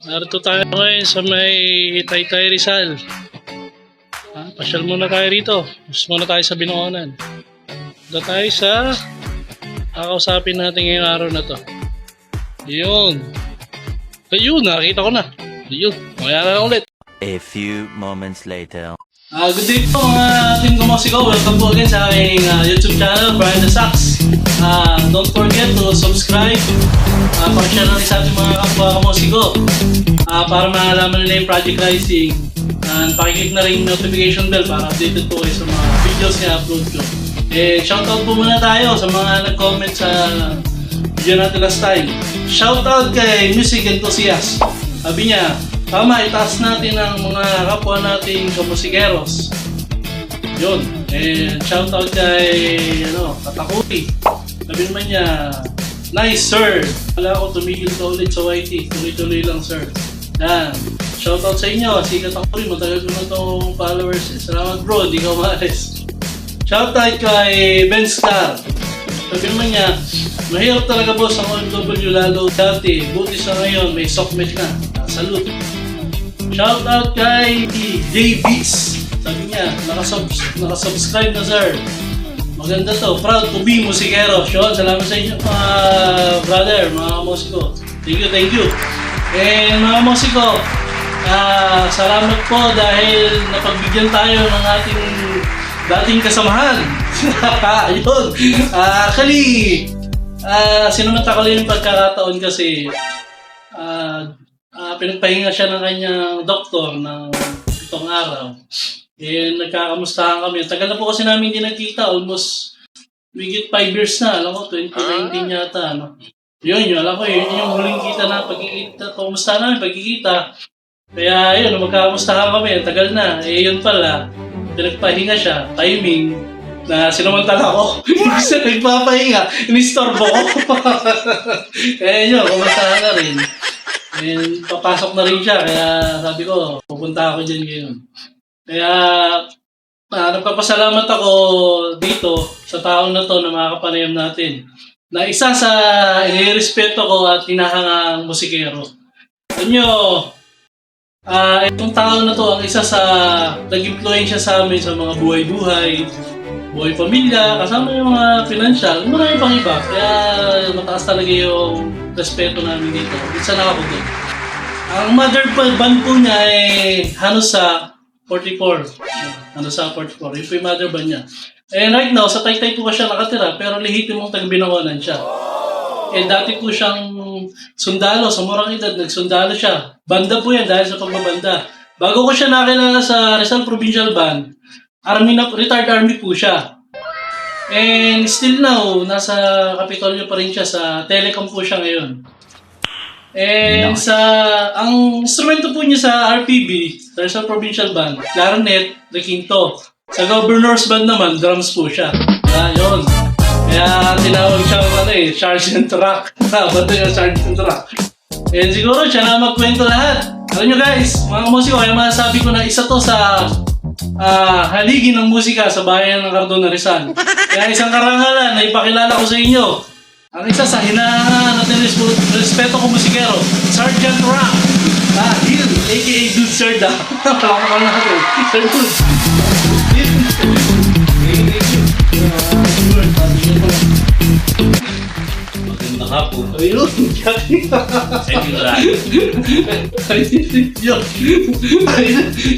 Narito tayo ngayon sa may Taytay Rizal. Pasyal muna tayo rito. Pasyal muna tayo sa Binangonan. Dito tayo sa kakausapin natin ngayong araw na to. Yun. Ayun, nakakita ko na. Ayun, mamaya na ulit. A few moments later. Good day po mga team Kumosiko. Welcome po again sa aking YouTube channel, Brian the Sax. Don't forget to subscribe. Pakishare na rin sa ating mga kapwa Kumosiko para malaman nila yung project rising. And pakiclick na rin yung notification bell para updated po kayo sa mga videos na upload ko. Shoutout po muna tayo sa mga nag-comment sa video natin last time. Shoutout kay Music Enthusiast. Sabi niya, tama, itaas natin ang mga kapwa nating kamusikeros. Yun. And shoutout kay Katakuri. Sabi naman niya, nice sir. Wala ako tumigil ka ulit sa YT. Tuloy-tuloy lang sir. Yan. Shoutout sa inyo. Si Katakuri, matagal ko na itong followers. Salamat bro, hindi ka umalis. Shoutout kay Ben Star. Sabi naman niya, mahirap talaga boss ang OFW lalo dati. Buti sa ngayon, may sockmate na. Salute. Shoutout kay J-Beats. Sabi niya, nakasubscribe na sir. Maganda to. Proud to be musikero. Sean, salamat sa inyo mga brother, mga musiko. Thank you. And mga musiko, salamat po dahil napagbigyan tayo ng ating dating kasamahan. Ayun. Actually, sinamanta ko lang yung pagkakataon kasi pinagpahinga siya ng kanyang doktor ng itong araw. Nagkakamustahan kami. Tagal na po kasi namin hindi nagkita. Almost higit 5 years na. Alam ko, 2019 yata. Yun. Alam ko, yun yung huling kita na pagkikita. Kumusta namin pagkikita. Kaya yun, magkakamustahan kami. Tagal na. Yun pala, pinagpahinga siya. Timing na sinamantala ko. Kasi nagpapahinga. Inistorbo ko. Kaya yun, kumustahan na rin. Papasok na rin siya, kaya sabi ko, pupunta ako dyan ngayon. Kaya, nagpapasalamat ako dito sa taon na to na mga kapanayam natin. Na isa sa inirespeto ko at hinahangang musikero. Alam nyo, itong taon na to ang isa sa nag-influensya sa amin sa mga buhay pamilya, kasama yung mga financial, marami pang iba. Kaya mataas talaga yung respeto namin dito. Isa na ako doon. Ang mother band po niya ay Hanusa 44. Hanusa 44. Yun po yung mother band niya. Right now, sa Taytay po siya nakatira, pero lehitimong taga-Binangonan siya. Dati po siyang sundalo, sa murang edad, nagsundalo siya. Banda po yan dahil sa pagbabanda. Bago ko siya nakilala sa Rizal Provincial Band, retired army po siya. And still now, nasa Kapitolyo pa rin siya, sa Telecom po siya ngayon. And ang instrumento po niya sa RPB, Rizal Provincial Band, clarinet, requinto. Sa Governor's Band naman, drums po siya. Yun. Kaya tinawag siya Sergeant Rock. Bato yung Sergeant Rock. And siguro siya na magkwento lahat. Alam nyo guys, mga musiko, kaya masasabi ko na isa to sa haligi ng musika sa bayan ng Cardona Rizal. Kaya isang karangalan na ipakilala ko sa inyo. Ang isa sa hinahangaan natin respeto ko musikero, Sergeant Rock. Hill, a.k.a. Dude Sir Da. Palakpakan natin. Sir Dude. Magandang hapon. Ayun. Second round.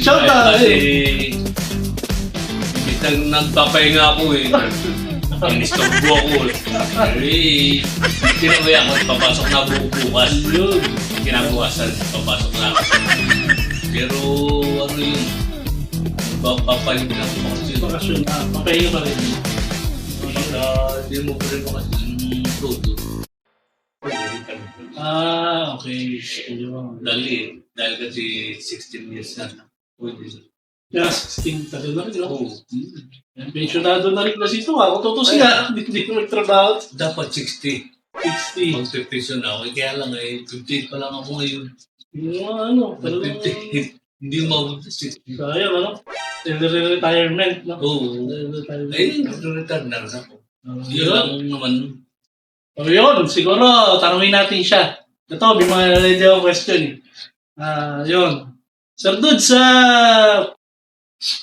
Shout out. Kasi bitang nagpapahinga ako eh. Inistorbo ako. Kinakaya ako papasok na bukas. Kinabukasan, papasok na ako. Pero ano yun? Papahinga ako kasi. Bakasyon na. Papahinga pa rin. Hindi mo pa rin bakasyon todo. Okay. Dahil kasi 16 years na. Pwede. Yeah, 16 tagal na rin. Oo. Pensionado na rin kasi ito. Kung tutusin nga, hindi ko nagtrabaho. Dapat 60. 60. Mag-pension na ako. Kaya lang 58 pa lang ako ngayon. Yung talagang... 58. Hindi mo 60. Sayang, retirement, no? Oo. Return na rin ako. Yun lang naman. Yun, siguro, tanungin natin siya. Ito, may mga ready ako question eh. Yun. Sir Dudes,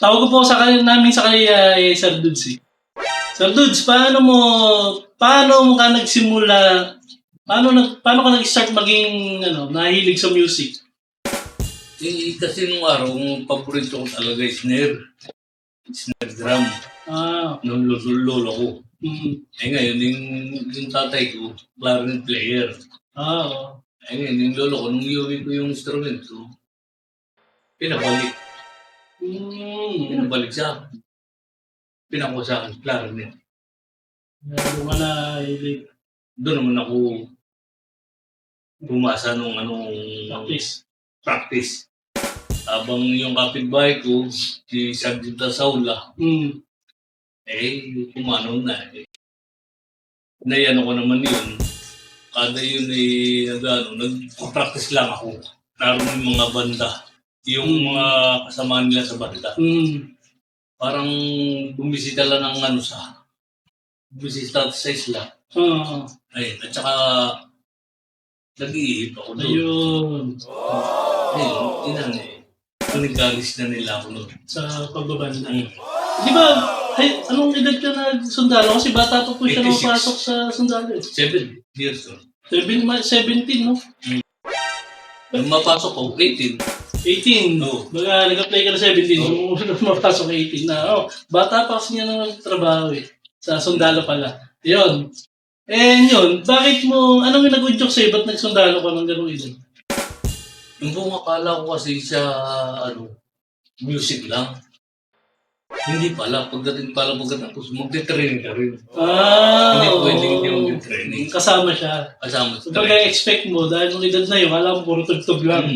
tawag ko po namin sa kanya Sir Dudes eh. Sir Dudes, paano mo ka nagsimula, paano ka nag-start maging, nahilig sa music? Kasi nung araw, ang paborito ko talaga is snare drum. Nung lolo ko. Ngayon, yung tatay ko, clarinet player. Oo. Ngayon, yung lolo ko, nung iuwi ko yung instrumento, pinabalik. Pinabalik sa akin. Pinakuha sa akin, clarinet. Doon ka na hilig. Doon naman ako bumasa nung practice. Habang yung kapitbahay ko, si Sargento Saula, kumano na eh. Nayano ko naman yun. Kada yun nag-practice lang ako. Naroon yung mga banda. Yung mga kasama nila sa banda. Parang bumisita lang ng bumisita sa isla. Ayun, at saka nag-iihip ako doon. Ayun. Ayun, Nag-galis na nila ako noon. Sa pagbabanda. Di ba, anong edad ka na sundalo? Kasi bata pa po siya 86. nung pasok sa sundalo. 7 years old. 17, no? Nung mapasok ko, 18. 18. Oo. Baga, nag-apply ka na 17. Nung mapasok 18 na. Bata pa kasi niya nang nagtrabaho eh. Sa sundalo pala. Yun. Yun. Anong nag-udyok sa'yo? Ba't nagsundalo ka ng gano'ng edad? Yung buong akala ko kasi sa music lang. Hindi pala. Pagkatapos, magte-training ka rin. Hindi pwedeng hindi magte-training. Kasama siya. Kasama sa So, expect mo, dahil nung edad na yun, alam mo, puro tugtog lang.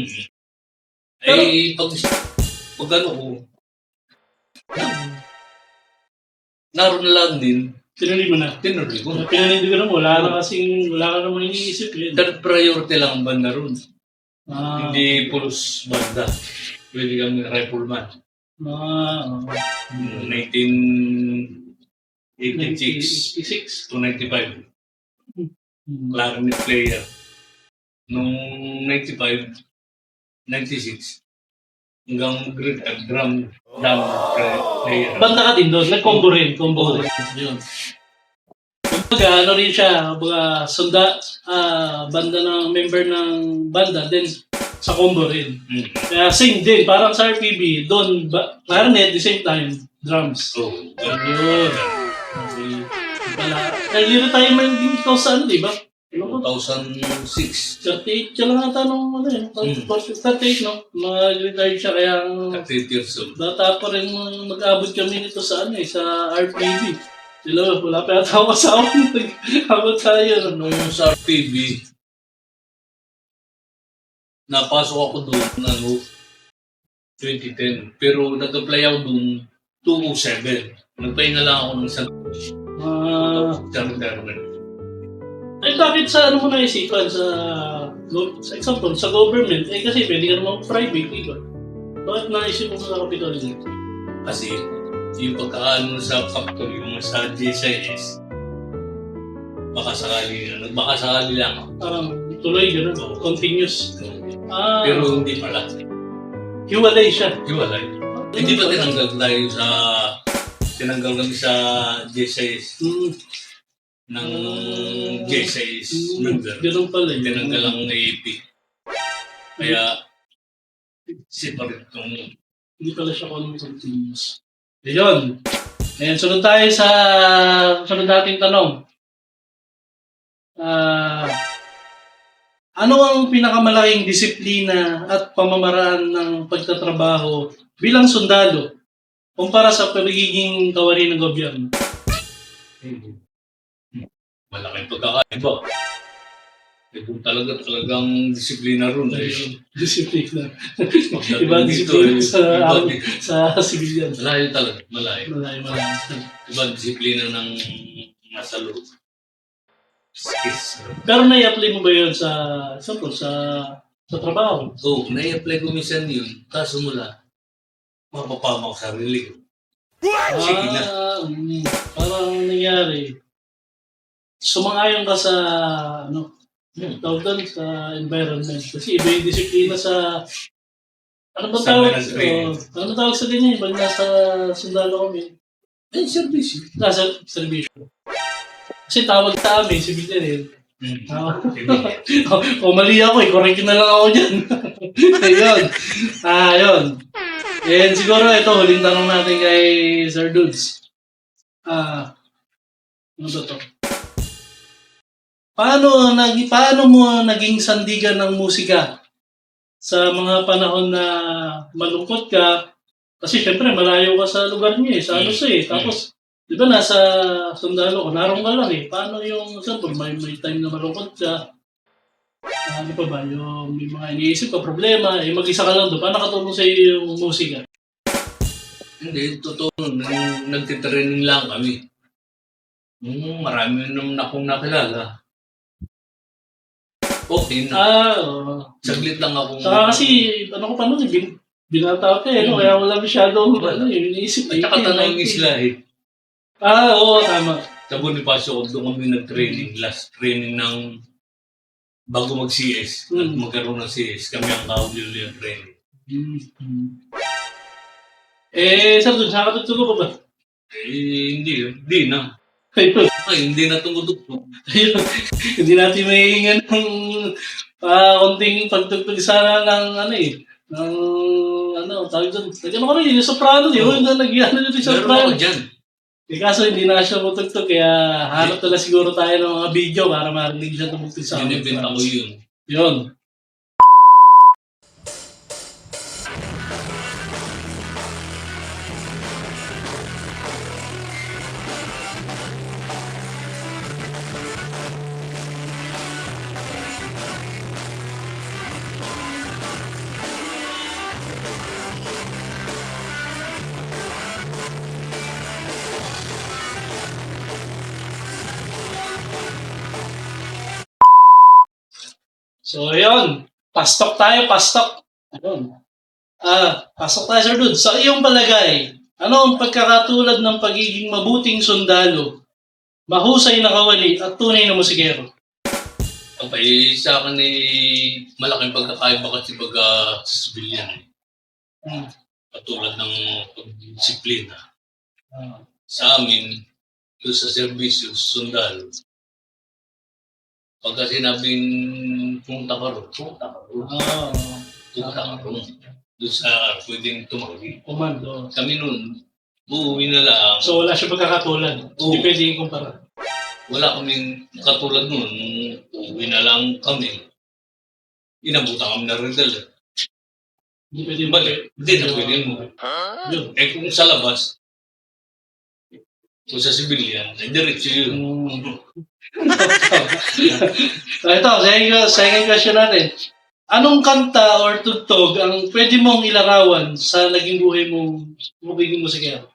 Pag ano ko, naroon na lang din, Tinuloy mo na. tinuloy ko. Pinanindigan mo, wala ka naman iniisip yun. Third priority lang ang banda ron. Hindi. Hindi pulos banda. Pwede kami rifleman. 1986 to 95. Clarinet player. Nung 95, 96, hanggang drum player. Banda ka din doon, nag-combo rin. Yun. Kumbaga, rin siya, banda ng member ng banda, then sa combo rin. Kaya same din, parang sa RPB, doon, clarinet, the same time, drums. So, Yun. Okay. Early retirement din ikaw sa di ba? 2006, 38 siya lang ata nung 38, no? Mag-retire siya, kaya 38 years old. bata pa rin mag-abot kami nito sa sa RPB. Sila, wala pa yata ako kasama nag-abot tayo. Nung sa RPB, napasok ako doon 2010. Pero nag-apply ako doon 2007. Nagpahinga lang ako ng isang retirement. Bakit sa mo naisipan sa example, sa government? Kasi pwede ka naman private, di ba? Bakit naisip mo sa Capitol? Kasi yung pagkaano sa factory, yung sa JCS, baka sakali lang. Parang tuloy, gano'n. Continuous. Pero hindi pala. Hiwalay siya. Hiwalay. Hindi ba tinanggal kami sa JCS ng JCS member. Ganun pala yun. Tinanggal ang AP. Kaya, separate itong Hindi pala siya continuous. Yun. Ngayon, sunod tayo sa sunod nating tanong. Ano ang pinakamalaking disiplina at pamamaraan ng pagtatrabaho bilang sundalo kumpara sa pagiging kawani ng gobyerno? malaking pagkakaiba. Kung talagang disiplina ron. Disiplina. Pagdating Iba dito, disiplina sa civilian. malayo talaga. Malayo. Malayo. Iba disiplina ng nasa loob. Pero nai-apply mo ba yun sa trabaho? Oo, nai-apply ko minsan yun. Kaso mula, mapapama ko sarili ko. Sige na. Parang nangyari. Sumang-ayon ka sa Tawag doon sa environment. Kasi iba yung disiplina sa... Ano ba Sa tawag? training. Ano tawag sa ganyan? Pag nasa sundalo kami. Ay, service. Nasa servisyo. Kasi tawag sa amin, civilian eh. O mali ako eh, correct na lang ako dyan. Ayun. Ayun. And siguro ito, huling tanong natin kay Sir Dudes. Ano ba to? Paano mo naging sandigan ng musika sa mga panahon na malungkot ka? Kasi syempre malayo ka sa lugar niyo eh, sa ano eh. Tapos, di ba nasa sundalo ko, naroon ka lang eh. Paano yung, siyempre, may time na malungkot ka. Ano pa ba, yung may mga iniisip ka, problema, eh mag-isa ka lang doon. Paano nakatulong sa iyo yung musika? Hindi, totoo. Nung nagtitraining lang kami. Marami naman akong nakilala. Okay na. Oo. Saglit lang akong... Saka kasi, ano ko pa nun, binata ka eh, no? Kaya wala masyadong, iniisip. At saka tanongin sila eh. Oo, tama. Sa Bonifacio, doon kami nag-training. Last training ng bago mag-CS. At magkaroon ng CS. Kami ang kahuli yung training. Sir, doon, saan ka tutulog ba? Hindi na. Ayun. Hindi na tungkol. Ayun. Hindi natin mahihingan ng konting pagtugtog sana ng tawag doon. Nagano ko rin, yung soprano, di ba? Nagyano dito yung Meron soprano. ako dyan. Kaso hindi na siya matugtog, kaya hanap na siguro tayo ng mga video para marinig siya tumugtog sa amin. Binibenta ko yun. Yun. So, ayun. Pastok tayo, pastok. Ayun. Pasok tayo, Sir Dude. Sa iyong palagay, ano ang pagkakatulad ng pagiging mabuting sundalo, mahusay na kawali, at tunay na musikero? Okay, sa akin malaking pagkakaiba kasi pagka civilian. Katulad ng disiplina. Sa amin, doon sa servisyo, sundalo. Pagka sinabing punta ka ron. Punta ka ron. Doon sa pwedeng tumawag. Komando. Kami nun, uuwi na lang. So, wala siya pagkakatulad. Hindi pwede ikumpara. Wala kaming katulad nun. Uuwi na lang kami. Inabutan kami na rin dala. Hindi pwede Balik. Hindi na pwede mo. Yun. Kung sa labas, kung sa civilian, diretso yun. So, ito, second question natin. Anong kanta or tugtog ang pwede mong ilarawan sa naging buhay mong magiging musikero?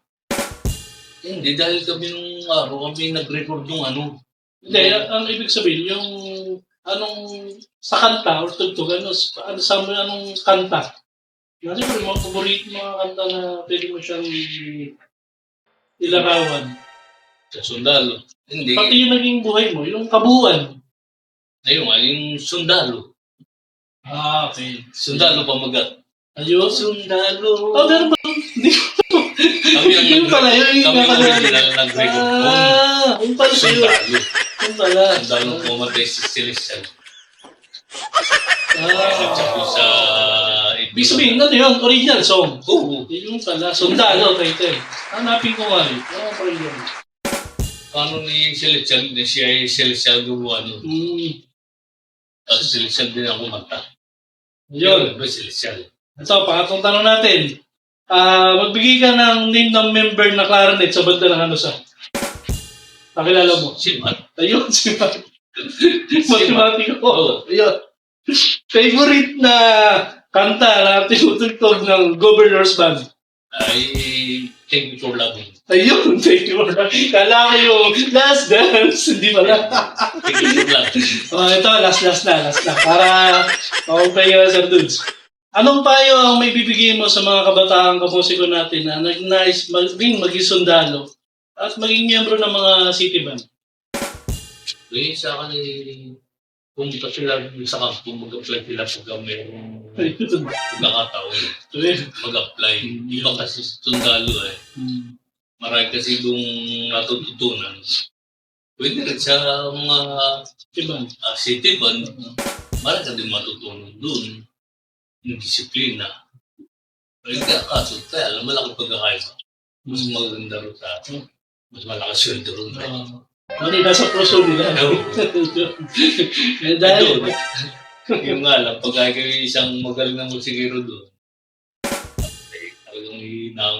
Hindi, dahil kami nung araw, kami nag-record yung ano. Hindi, ang ibig sabihin, yung sa kanta or tugtog, anong kanta? Kasi yung mga paborito mga kanta na pwede mo siyang ilarawan. Sa sundalo. Hindi. Pati yung naging buhay mo, yung kabuuan. Ayun nga, yung sundalo. Okay. Sundalo pamagat. Ayun. Sundalo. Meron ba? Hindi ko. Kami ang Yun pala, yun kami ang nakalala. original nag-record. Yung pala yun. Sundalo. Yung pala. Sundalo pumatay si Celestial. Ah. Tsaka sa... Ibig sabihin, ano yun? Original song. Oo. Yung pala. Sundalo, title. Hanapin ko nga rin. Ano pa yun? Ano ni Celestial, siya ay Celestial gumawa nun. Tapos Celestial din ako kumanta. Yun. Ba Celestial? Ito, pangatlong tanong natin. Magbigay ka ng name ng member na clarinet sa banda ng ano sa... Nakilala mo? Si Matt. Ayun, si Matt. Si Matt. Mathematiko. Oo. Ayun. Favorite na kanta na tinutugtog ng Governor's Band? Ay, thank you for loving. Ayun, thank you. Kala ko yung last dance. Hindi pala. Thank you for loving. Ito, last na. Para makumpay ka, Sir Dudes. Anong payo ang may bibigay mo sa mga kabataang kamusiko natin na nag-nice maging sundalo at maging miyembro ng mga city band? Eh, sa akin pumunta sila sa kampo, mag-apply sila pagka mayroong Ayun. pagkakataon. Mag-apply. Iba kasi sa sundalo eh. Marami kasi kung natututunan. Pwede rin sa mga city band, marami ka din matutunan doon. Yung disiplina. Pwede ka kaso, kaya alam, malaki pagkakaiba. Mas maganda rin sa atin. Mas malakas sweldo rin. Mali, nasa puso nila. Dahil, Yung nga lang, pagka kayo isang magaling na musikero doon, talagang hinang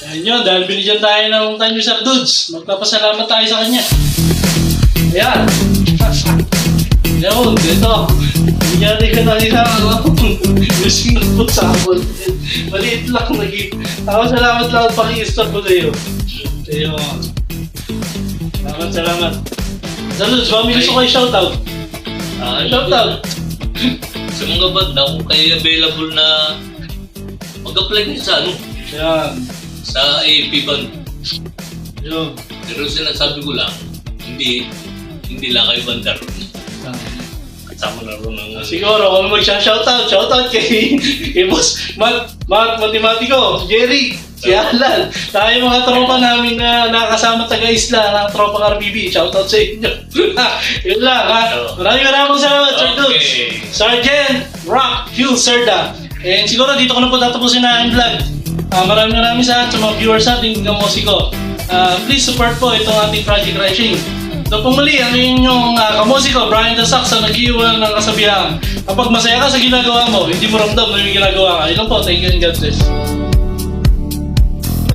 ayun yun, dahil binigyan tayo ng time ni Sir Dudes, magpapasalamat tayo sa kanya. Ayan. Ayun, ito. Bigyan rin ka tayo sa using na po sa akin. Maliit lang naging. Ako salamat lang at paki-stop ko sa'yo. Ayun. Salamat. Sir Dudes, may gusto kayo shoutout. Shoutout. Sa mga banda, kung kayo available na mag-apply nyo sa Ayan. sa AAP band. Ayun. Pero sinasabi ko lang, hindi lang kayo banda ron. Kasama na ron ng Siguro, kung shoutout kay Boss Matematiko, Jerry, si Alan. Tayo mga tropa namin na nakasama taga-isla ng tropang RPB. Shoutout sa inyo. Yun lang ha. Maraming salamat, Sir Dudes. Sergeant Rock Hugh Serda. And siguro dito ko na po tatapusin na ang vlog. Maraming sa mga viewers natin ng musiko. Please support po itong ating Project Rising. So kung muli, ang inyong kamusiko, Brian the Sax, ang nag-iwan ng kasabihan. Kapag masaya ka sa ginagawa mo, hindi mo ramdam na yung ginagawa ka. Yun lang po, thank you and God bless.